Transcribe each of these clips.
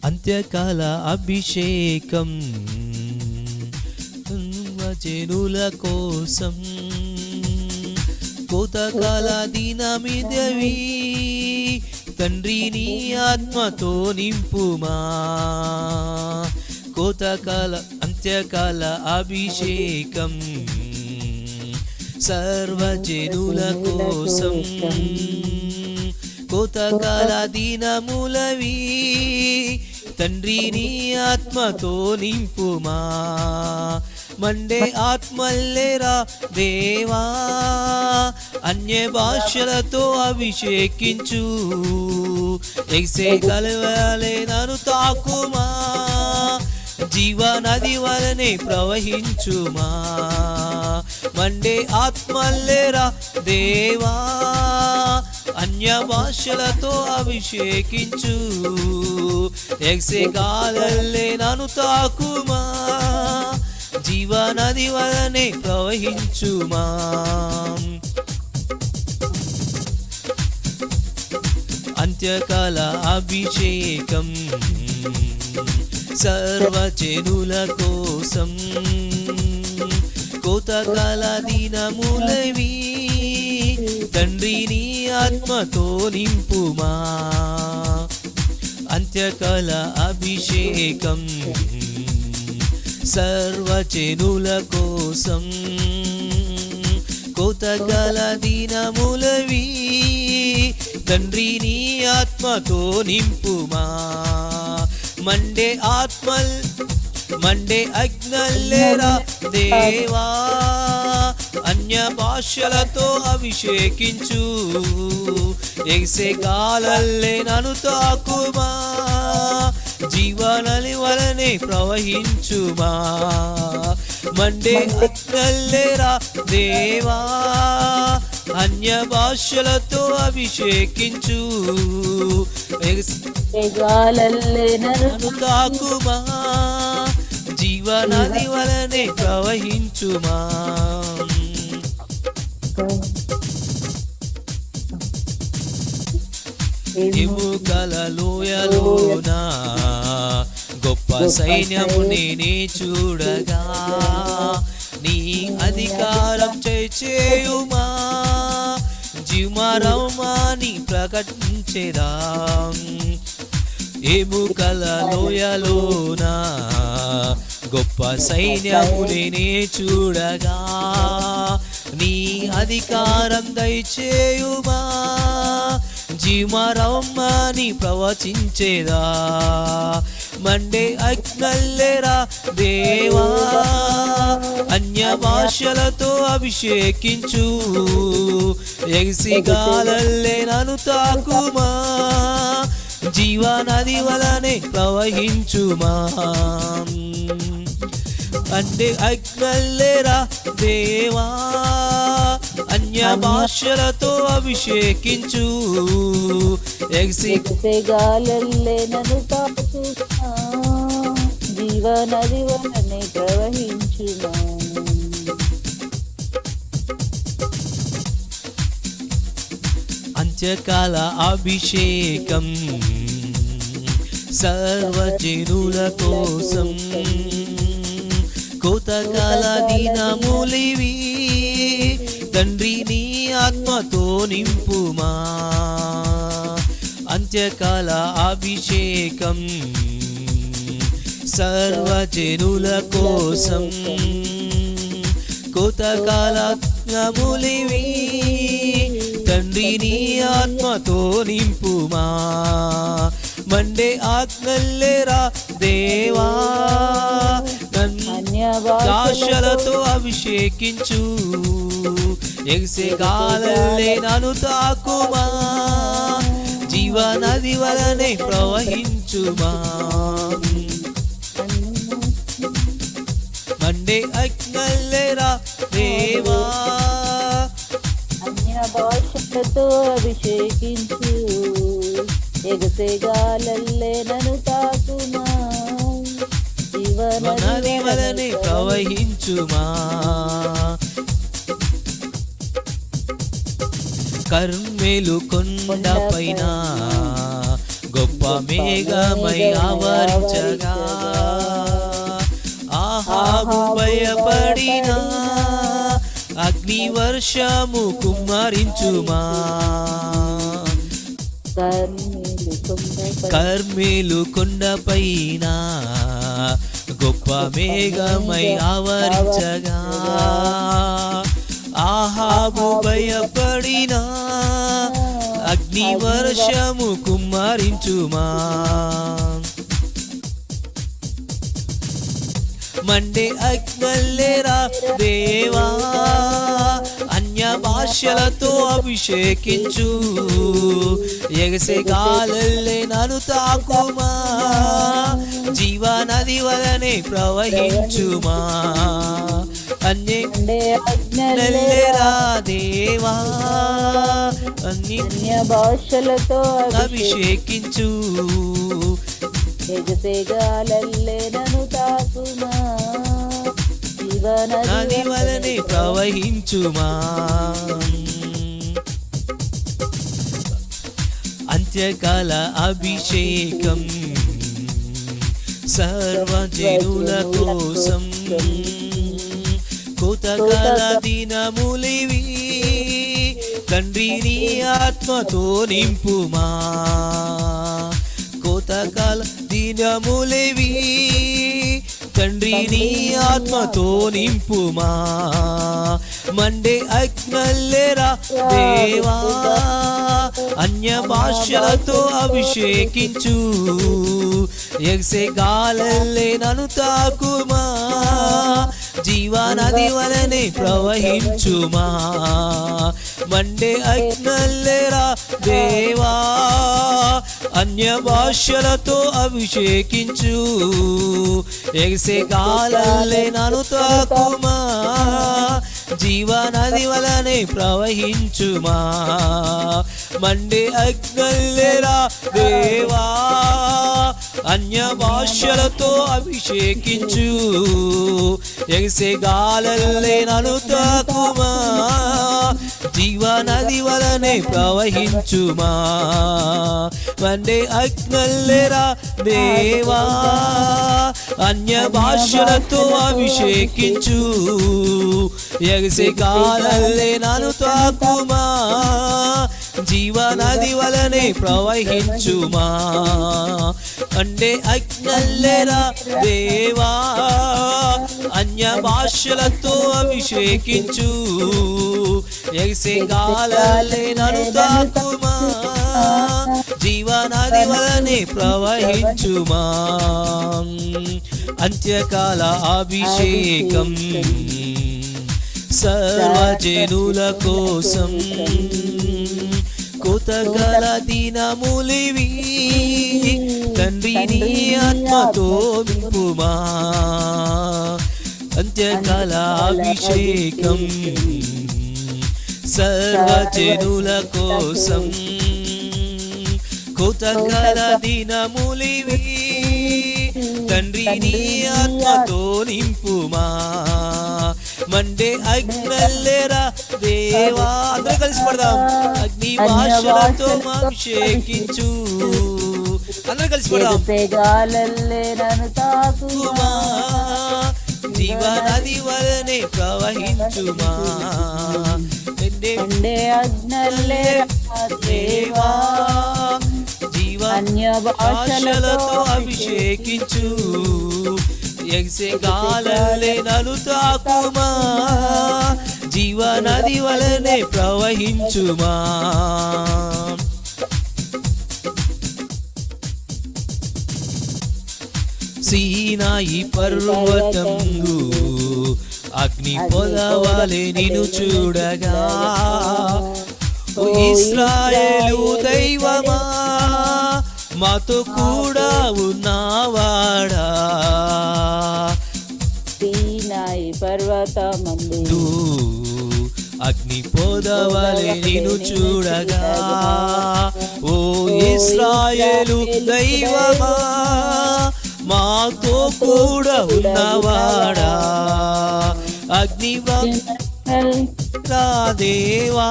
అంత్యకాల అభిషేకం జనుల కోసం కోతకాల దినమిదవి తండ్రి నీ ఆత్మతో నింపుమా కోతకాల అంత్యకాల అభిషేకం సర్వజనుల కోసం కోతకాల దినములవి తండ్రి నీ ఆత్మతో నింపుమా మండే ఆత్మల్లేరా దేవా అన్య భాషలతో అభిషేకించు ఎగిసే కలవలే నన్ను తాకుమా జీవనది వలనే ప్రవహించుమా మండే ఆత్మల్లేరా దేవా అన్య భాషలతో అభిషేకించు ఎగిసే గాలల్లే నన్ను తాకుమా జీవనది వలనే ప్రవహించుమా అంత్యకాల అభిషేకం సర్వజనుల కోసం కోతకాల దినములవి తండ్రి నీ ఆత్మతో నింపుమా అంత్యకాల అభిషేకం సర్వజనుల కోసం కోతకాల దినములవి తండ్రి నీ ఆత్మతో నింపుమా మండే అగ్నల్లేరా దేవా అన్య భాషలతో అభిషేకించు ఎగిసే గాలల్లే నన్ను తాకుమా జీవనది వలనే ప్రవహించుమా మండే అగ్నల్లేరా దేవా అన్య భాషలతో అభిషేకించు నన్ను తాకుమా జీవనది వలనే ప్రవహించుమా ఎముకల లోయలోనా గొప్ప సైన్యము నేనే చూడగా నీ అధికారం చేయుమా జీవరమాని ప్రకటించేదా ఎముకల లోయలోనా గొప్ప సైన్యము నేనే చూడగా నీ అధికారం దయచేయుమా జీవరమ్మని ప్రవచించేదా మండే అగ్నల్లేరా దేవా అన్య భాషలతో అభిషేకించు ఎగిసి గాలల్లే నన్ను తాకుమా జీవనది వలనే ప్రవహించుమా అంటే అగ్నల్లేరా దేవా అన్య భాషలతో అభిషేకించు ఎగిసి గాలల్లే నన్ను తాకుమా జీవనది వలనే ప్రవహించుమా అంత్యకాల అభిషేకం సర్వజనుల కోసం కోతకాల దినములివి తండ్రి నీ ఆత్మతో నింపుమా అంత్యకాల అభిషేకం సర్వజనుల కోసం కోతకాల దినములివి తండ్రి నీ ఆత్మతో నింపుమా మండే ఆత్మల్లేరా దేవా భాషలతో అభిషేకించు ఎగిసే గాలల్లే నన్ను తాకుమా జీవనది వలనే ప్రవహించుమా మండే అగ్నల్లేరా దేవా అన్య భాషలతో అభిషేకించు ఎగసే గాలల్లే నన్ను తాకుమా జీవనది వలనే ప్రవహించుమా కర్మెలు కొండ పైన గొప్ప మేఘమై ఆవరించగా ఆహాబు భయపడిన అగ్ని వర్షము కుమ్మరించుమా కర్మేలు కొండపైన గొప్ప మేఘమై ఆవరించగా ఆహాబు భయపడిన అగ్ని వర్షము కుమ్మరించుమా మండే అగ్నల్లేరా దేవా అన్య భాషలతో అభిషేకించు ఎగసే గాలల్లే నన్ను తాకుమా జీవనది వలనే ప్రవహించుమా అన్యరా దేవా అన్య భాషలతో అభిషేకించు ఎగసేగాలల్లే నన్ను తాకుమా నది వలనే ప్రవహించుమా అంత్యకాల అభిషేకం సర్వజనుల కోసం కోతకాల దినములివి తండ్రి నీ ఆత్మతో నింపుమా కోతకాల దినములివి తండ్రి నీ ఆత్మతో నింపుమా మండే అగ్నల్లేరా దేవా అన్య భాషలతో అభిషేకించు ఎగసే గాలల్లే నన్ను తాకుమా జీవనది వలనే ప్రవహించుమా మండే అగ్నల్లేరా దేవా అన్య భాషలతో అభిషేకించు ఎగసే గాలల్లే నన్ను తాకుమా జీవనది వలనే ప్రవహించుమా మండే అగ్నల్లేరా దేవా అన్య భాషలతో అభిషేకించు ఎగసే గాలల్లే నన్ను తాకుమా జీవనది వలనే ప్రవహించుమా మండే అగ్నల్లేరా దేవా అన్య భాషలతో అభిషేకించు ఎగసే గాలల్లే నన్ను తాకుమా జీవనది వలనే ప్రవహించుమా అంటే అగ్నల్లేరా దేవా అన్య భాషలతో అభిషేకించు ఎగసే గాలల్లే నన్ను తాకుమా జీవనది వలనే ప్రవహించుమా అంత్యకాల అభిషేకం సర్వజనుల కోసం కోతకాల దినములివి తండ్రి నీ ఆత్మతో నింపుమా అంత్యకాల అభిషేకం సర్వజనుల కోసం కోతకాల దినములివి తండ్రి నీ ఆత్మతో నింపుమా మండే అగ్నల్లేరా దేవా అందరూ కలిసి పడదాం అగ్ని భాషలతో అభిషేకించు అందరూ కలిసి పడదాం గాలల్లే నన్ను తాకుమా జీవనది వలనే ప్రవహించుమా మండే అగ్నల్లేరా దేవా అన్య భాషలతో అభిషేకించు ఎగసే గాలల్లే నన్ను తాకుమా జీవనది వలనే ప్రవహించుమా సీనాయి పర్వతంగు అగ్ని పొదవలె నిన్ను చూడగా ఓ ఇశ్రాయేలు దైవమా మాతో కూడా ఉన్నవాడా సీనాయి పర్వతమందు అగ్ని పొదవలె నిన్ను చూడగా ఓ ఇశ్రాయేలు దైవమా మాతో కూడా ఉన్నవాడా అగ్ని దేవా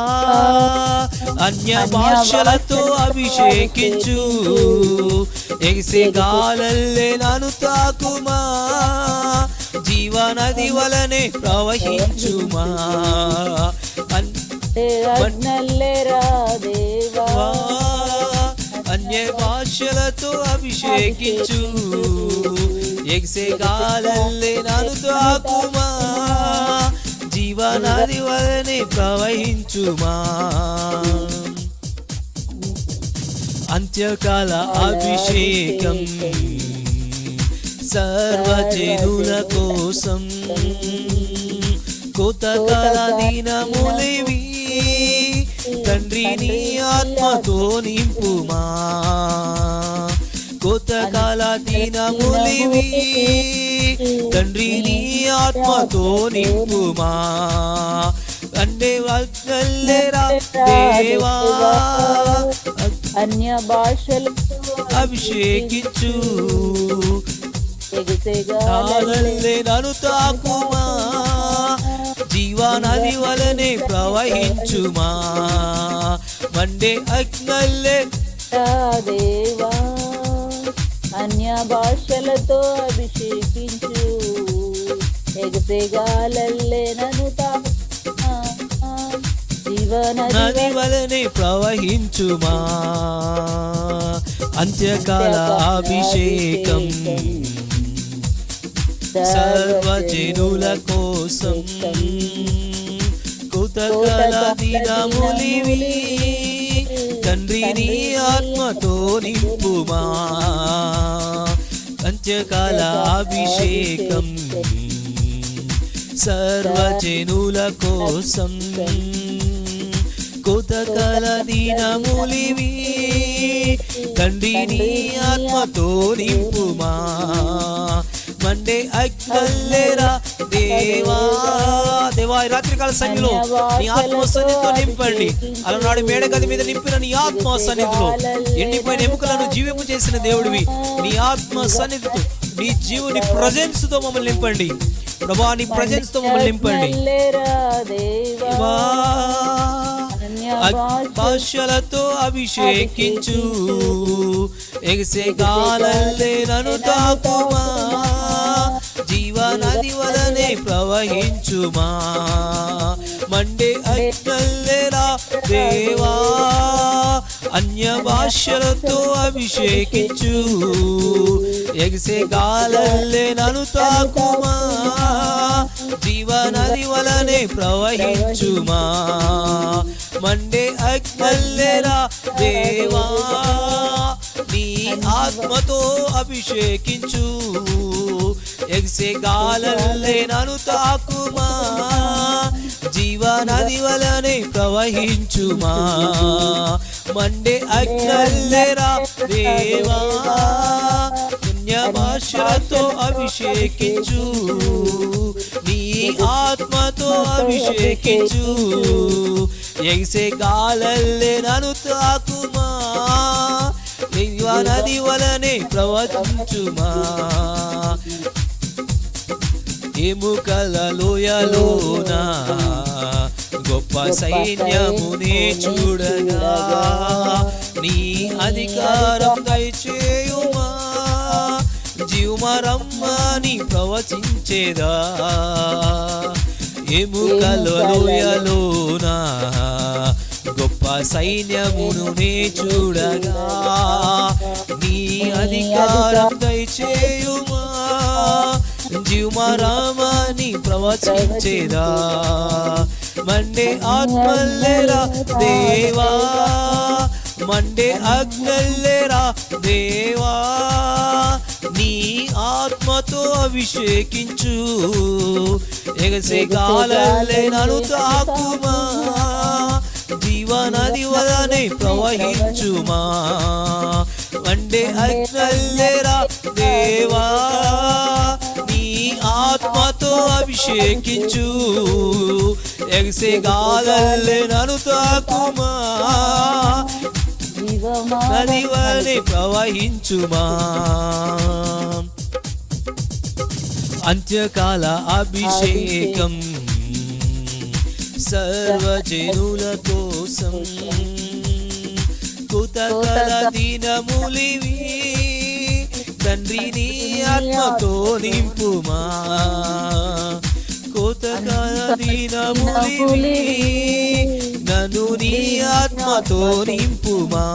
అన్య భాషలతో అభిషేకించు ఎగిసే గాలల్లే నన్ను తాకుమా జీవనది వలనే ప్రవహించుమా అగ్నల్లేరా దేవా అన్య భాషలతో అభిషేకించు ఎగిసే గాలల్లే నన్ను తాకుమా జీవనది వలనే ప్రవహించుమా అంత్యకాల అభిషేకం సర్వజనుల కోసం కోతకాల దినములివి తండ్రి నీ ఆత్మతో నింపుమా కోతకాల దినములివి తండ్రి నీ ఆత్మతో నింపుమా అంటే వల్లెరా దేవా అన్య భాషలతో అభిషేకించు గాలల్లే నన్ను తాకుమా జీవనది వలనే ప్రవహించుమా మండే అగ్నల్లే దేవా అన్య భాషలతో అభిషేకించు ఎగసే గాలల్లే నన్ను నది వలనే ప్రవహించుమా అంత్యకాల అభిషేకం సర్వజనుల కోసం కృతకాల దినములివి తండ్రి నీ ఆత్మతో నింపుమా అంత్యకాల అభిషేకం సర్వజనుల కోసం కోతకాల దినములివి తండ్రి నీ ఆత్మతో నింపుమా మండే అగ్నల్లేరా దేవా దేవా ఈ రాత్రికాల సమయంలో నీ ఆత్మ సన్నిధితో నింపండి అలనాడు మేడగది మీద నింపిన నీ ఆత్మ సన్నిధిలో ఎండిపోయిన ఎముకలను జీవింపు చేసిన దేవుడివి నీ ఆత్మ సన్నిధితో నీ జీవుని ప్రజెన్స్ తో మమ్మల్ని నింపండి ప్రభా నీ ప్రజెన్స్ తో మమ్మల్ని నింపండి భాషలతో అభిషేకించు ఎగిసే గాలల్లే నన్ను తాకుమా జీవనది వలనే ప్రవహించుమా మండే అగ్నల్లేరా దేవా అన్య భాషలతో అభిషేకించు ఎగిసే గాలల్లే నన్ను తాకుమా జీవనది వలనే ప్రవహించుమా మండే అగ్నల్లేరా దేవా నీ ఆత్మతో అభిషేకించు ఎగిసే గాలల్లే నన్ను తాకుమా జీవనది వలనే ప్రవహించుమా మండే అగ్నల్లేరా దేవా పుణ్య భాషతో అభిషేకించు నీ ఆత్మతో అభిషేకించు ఎగిసే గాలల్లే నన్ను తాకుమా నది వలనే ప్రవహించుమా ఎముకల లోయలోన గొప్ప సైన్యమునే చూడగా నీ అధికారం దయచేయుమా జీవమరమ్మని ప్రవచించేదా ఎముకల లోయలోన గొప్ప సైన్యమును నే చూడగా నీ అధికారం దయచేయుమా జీవమరామని ప్రవచించేదా మండే ఆత్మల్లేరా దేవా మండే అగ్నల్లేరా దేవా నీ ఆత్మతో అభిషేకించు ఎగసే గాలల్లే నన్ను తాకుమా జీవనది వలనే ప్రవహించుమా మండే అగ్నల్లేరా దేవా నీ ఆత్మతో అభిషేకించు ఎగసే గాలల్లే నన్ను తాకుమా నది వలనే ప్రవహించుమా అంత్యకాల అభిషేకం సర్వజనుల కోసం కోసం కృతకల దినములివి తండ్రి నీ ఆత్మతో నింపుమా కృతకల దినములివి నన్ను నీ ఆత్మతో నింపుమా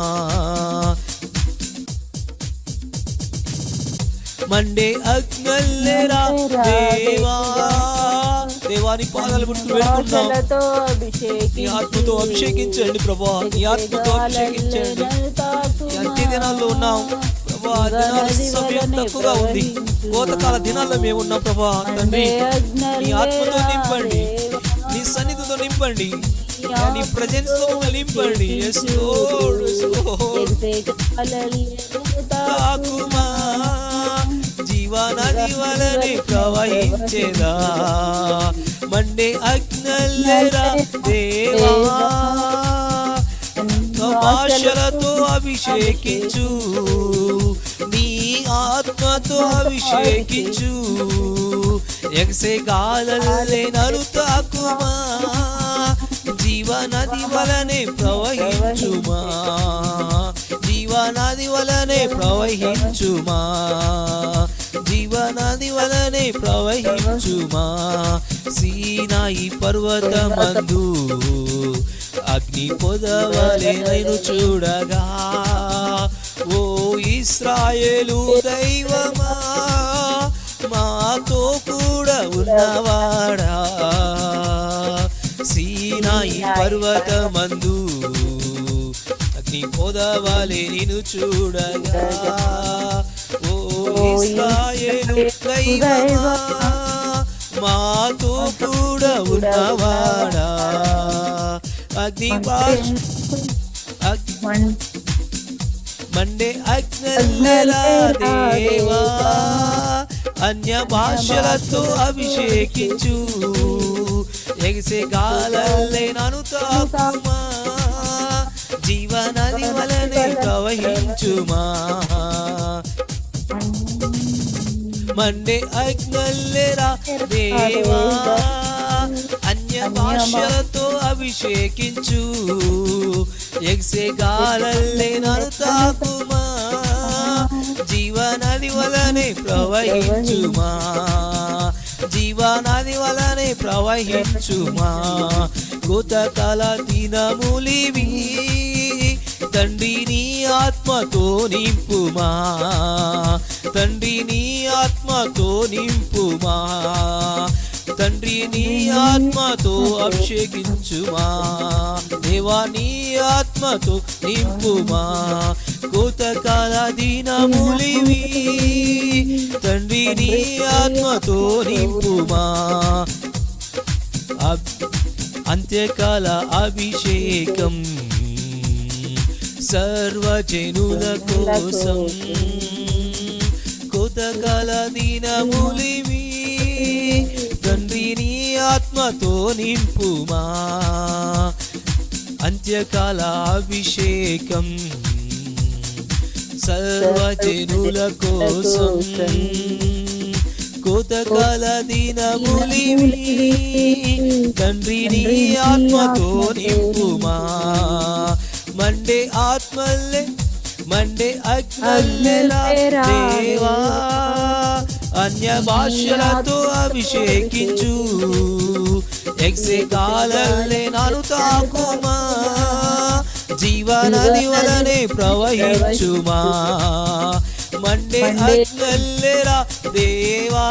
మండే అగ్నల్లెరా దేవా దేవాని పాదాలు పట్టుకుని వేడుకుందాం. నీ ఆత్మతో అభిషేకించండి ప్రభా, నీ ఆత్మతో అభిషేకించండి. అంత్య దినాల్లో ఉన్నాం ప్రభా, దినాల సమయం తక్కువగా ఉంది. కోతకాల దినాల్లో మేము ఉన్నాం ప్రభా. తండ్రి నీ ఆత్మతో నింపండి, నీ సన్నిధితో నింపండి, నీ ప్రజెన్స్ తో నింపండి. yes lord yes lord తాకుమా జీవనది వలనే ప్రవహించేదా మండే అగ్నల్లెరా దేవా ఆశలతో అభిషేకించు నీ ఆత్మతో అభిషేకించు ఎగసే గాలల్లే నన్ను తాకుమా జీవనది వలనే ప్రవహించుమా జీవనది వలనే ప్రవహించుమా జీవనది వలనే ప్రవహించుమా సీనాయి పర్వతమందు అగ్ని పొదవలే నేను చూడగా ఓ ఇశ్రాయేలు దైవమా మాతో కూడా ఉన్నవాడా సీనాయి పర్వతమందు అగ్ని పొదవలే నేను చూడగా ఓ ఇశ్రాయేలు దైవమా మాతో కూడా ఉన్నవాడా అగ్ని మండే అగ్నల్లెరా దేవా అన్య భాషలతో అభిషేకించు ఎగిసే గాలల్లే నన్ను తాకుమా జీవనది వలనే ప్రవహించుమా మండే అగ్నల్లెరా దేవా అన్య భాషలతో అభిషేకించు ఎగిసే గాలల్లే నన్ను తాకుమా జీవనది వలనే ప్రవహించుమా జీవనది వలనే ప్రవహించుమా కృతకాల దినములివి తండ్రి నీ ఆత్మతో నింపుమా తండ్రి నీ ఆత్మతో నింపుమా తండ్రి నీ ఆత్మతో అభిషేకించుమా దేవా నీ ఆత్మతో నింపుమా కోతకాల దినములివి తండ్రి నీ ఆత్మతో నింపుమా అంత్యకాల అభిషేకం సర్వజనుల కోసం కోతకాల దినములివి తండ్రి నీ ఆత్మతో నింపుమా అంత్యకాల అభిషేకం సర్వజనుల కోసం కోతకాల దినములివి తండ్రి నీ ఆత్మతో నింపుమా మండే ఆత్మల్లే మండే అగ్నల్లెరా దేవా అన్య భాషలతో అభిషేకించు ఎగ్సే గాలల్లే నన్ను తాకుమా జీవనది వలనే ప్రవహించుమా మండే అగ్నల్లెరా దేవా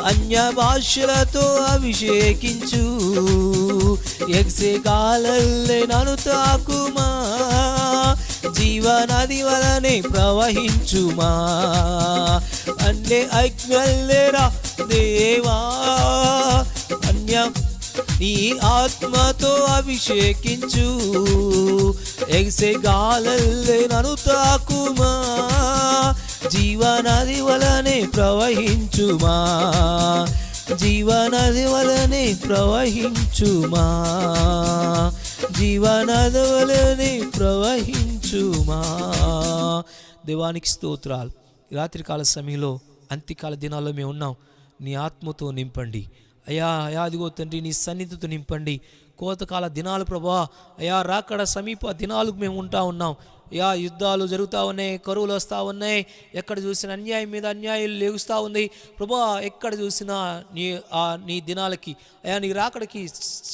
అన్య భాషలతో అభిషేకించు ఎగ్సే గాలల్లే నన్ను తాకుమా జీవనది వలనే ప్రవహించుమా అన్నే అగ్నల్లెరా దేవా అన్య నీ ఆత్మతో అభిషేకించు ఎగసే గాలల్లే నన్ను తాకుమా జీవనది వలనే ప్రవహించుమా జీవనది వలనే ప్రవహించుమా జీవనది వలనే ప్రవహించుమా దేవానికి స్తోత్రాలు. రాత్రికాల సమయంలో అంత్యకాల దినాల్లో మేము ఉన్నాం. నీ ఆత్మతో నింపండి అయ్యా అయ్యా అదిగో తండ్రి నీ సన్నిధితో నింపండి కోతకాల దినాలు ప్రభా, అయా రాకడ సమీప దినాలు మేము ఉంటా ఉన్నాం. యుద్ధాలు జరుగుతూ ఉన్నాయి, కరువులు వస్తూ ఉన్నాయి, ఎక్కడ చూసినా అన్యాయం మీద అన్యాయాలు లేగుస్తూ ఉంది ప్రభా. ఎక్కడ చూసినా నీ దినాలకి నీ రాకడికి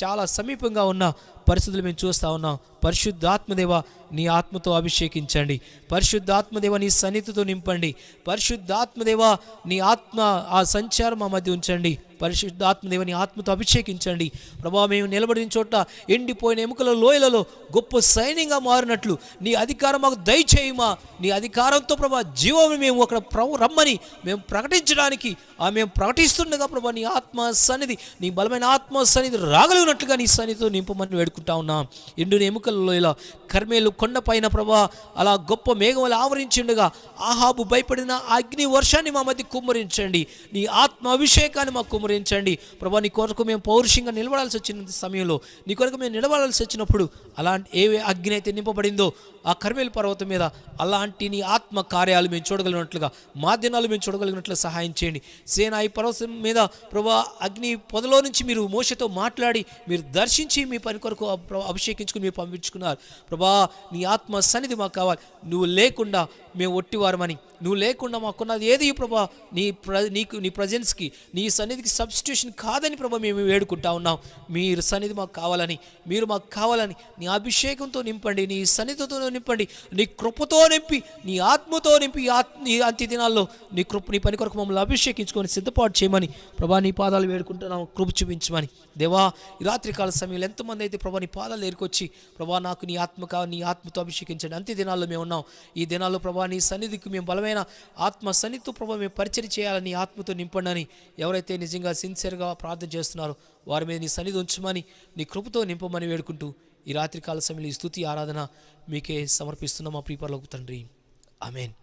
చాలా సమీపంగా ఉన్న పరిస్థితులు మేము చూస్తూ ఉన్నాం. పరిశుద్ధాత్మదేవ నీ ఆత్మతో అభిషేకించండి. పరిశుద్ధాత్మదేవ నీ సన్నిధితో నింపండి. పరిశుద్ధాత్మదేవ నీ ఆత్మ ఆ సంచారం మా మధ్య ఉంచండి. పరిశుద్ధాత్మదేవ నీ ఆత్మతో అభిషేకించండి ప్రభా. మేము నిలబడిన చోట ఎండిపోయిన ఎముకల లోయలలో గొప్ప సైన్యంగా మారినట్లు నీ అధికారం మాకు దయచేయమా. నీ అధికారంతో ప్రభా జీవం మేము అక్కడ రమ్మని మేము ప్రకటించడానికి మేము ప్రకటిస్తుండగా ప్రభా నీ ఆత్మ సన్నిధి, నీ బలమైన ఆత్మ సన్నిధి రాగలిగినట్లుగా నీ సన్నిధితో నింపమని వేడుకుంటా ఉన్నాం. ఎండిన ఎముకలలో ఇలా కర్మేలు కొండ పైన ప్రభా అలా గొప్ప మేఘములు ఆవరించిండగా ఆహాబు భయపడిన అగ్ని వర్షాన్ని మా మధ్య కుమ్మరించండి. నీ ఆత్మ అభిషేకాన్ని మాకు కుమ్మరించండి ప్రభా. నీ కొరకు మేము పౌరుషంగా నిలబడాల్సి వచ్చిన సమయంలో, నీ కొరకు మేము నిలబడాల్సి వచ్చినప్పుడు అలాంటి ఏ అగ్ని అయితే నింపబడిందో ఆ కర్మేలు పర్వతం మీద అలాంటి నీ ఆత్మ కార్యాలు మేము చూడగలిగినట్లుగా, మా దినాలు మేము చూడగలిగినట్లు సహాయం చేయండి. సేనాయి పర్వతం మీద ప్రభా అగ్ని పొదలో నుంచి మీరు మోషతో మాట్లాడి మీరు దర్శించి మీ పని కొరకు అభిషేకించుకుని మీరు పంపించుకున్నారు ప్రభా. నీ ఆత్మ సన్నిధి మాకు కావాలి. నువ్వు లేకుండా మేము ఒట్టివారమని, నువ్వు లేకుండా మాకున్నది ఏది ప్రభా నీ ప్రజెన్స్కి, నీ సన్నిధికి సబ్స్టిట్యూషన్ కాదని ప్రభా మేము వేడుకుంటా ఉన్నాం. మీరు సన్నిధి మాకు కావాలని, మీరు మాకు కావాలని నీ అభిషేకంతో నింపండి, నీ సన్నిధితో నింపండి, నీ కృపతో నింపి, నీ ఆత్మతో నింపి నీ అంత్య దినాల్లో నీ పని కొరకు మమ్మల్ని అభిషేకించుకొని సిద్ధపాటు చేయమని ప్రభా నీ పాదాలు వేడుకుంటున్నాం. కృప చూపించమని దేవా. ఈ రాత్రికాల సమయంలో ఎంతమంది అయితే ప్రభా నీ పాదాలు ఏరుకొచ్చి ప్రభా నాకు నీ ఆత్మ కావాలి, నీ ఆత్మతో అభిషేకించండి. అంత్య దినాల్లో మేము ఉన్నాం. ఈ దినాల్లో ప్రభా నీ సన్నిధికి మేము బలమైన ఆత్మ సన్నిధితో ప్రభా మేము పరిచయం చేయాలని, ఆత్మతో నింపండి అని ఎవరైతే నిజంగా సిన్సియర్గా ప్రార్థన చేస్తున్నారో వారి మీద నీ సన్నిధి ఉంచమని, నీ కృపతో నింపమని వేడుకుంటూ ఈ రాత్రికాల సమయంలో ఈ స్తుతి ఆరాధన మీకే సమర్పిస్తున్నాం మా ప్రియ పరలోక తండ్రి. ఆమేన్.